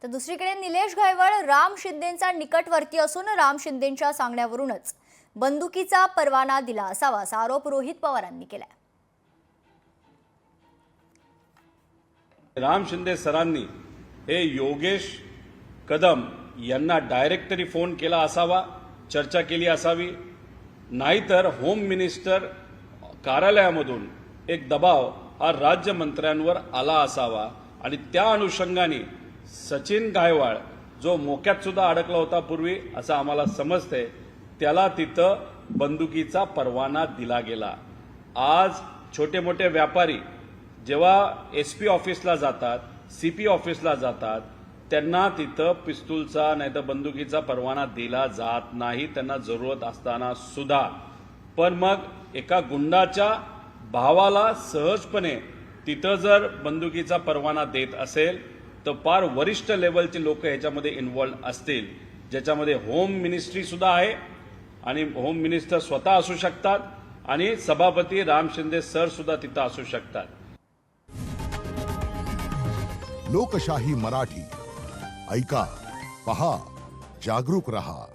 तर दुसरीकडे निलेश घायवळ राम शिंदेंचा निकटवर्ती असून राम शिंदेंच्या सांगण्यावरूनच बंदुकीचा परवाना दिला असावा असा आरोप रोहित पवारांनी केलाय। राम शिंदे सरांनी हे योगेश कदम यांना डायरेक्ट तरी फोन केला असावा, चर्चा केली असावी, नाहीतर होम मिनिस्टर कार्यालयामधून एक दबाव हा राज्यमंत्र्यांवर आला असावा आणि त्या अनुषंगाने सचिन गायवाळ जो मोक्यात सुद्धा अडकला होता पूर्वी असं आम्हाला समजतंय, त्याला तिथं बंदुकीचा परवाना दिला गेला। आज छोटे मोठे व्यापारी जेव्हा एसपी ऑफिसला जातात, सीपी ऑफिसला जातात, त्यांना तिथं पिस्तूलचा नाही तर बंदुकीचा परवाना दिला जात नाही, त्यांना जरूरत असताना सुद्धा। पण मग एका गुंडाच्या भावाला सहजपणे तिथं जर बंदुकीचा परवाना देत असेल तर फार वरिष्ठ लेवलचे लोक ह्याच्यामध्ये इन्व्हॉल्व असतील, ज्याच्यामध्ये होम मिनिस्ट्री सुद्धा आहे आणि होम मिनिस्टर स्वतः असू शकतात आणि सभापती राम शिंदे सर सुद्धा तिथं असू शकतात। लोकशाही मराठी ऐका, पहा, जागरूक रहा।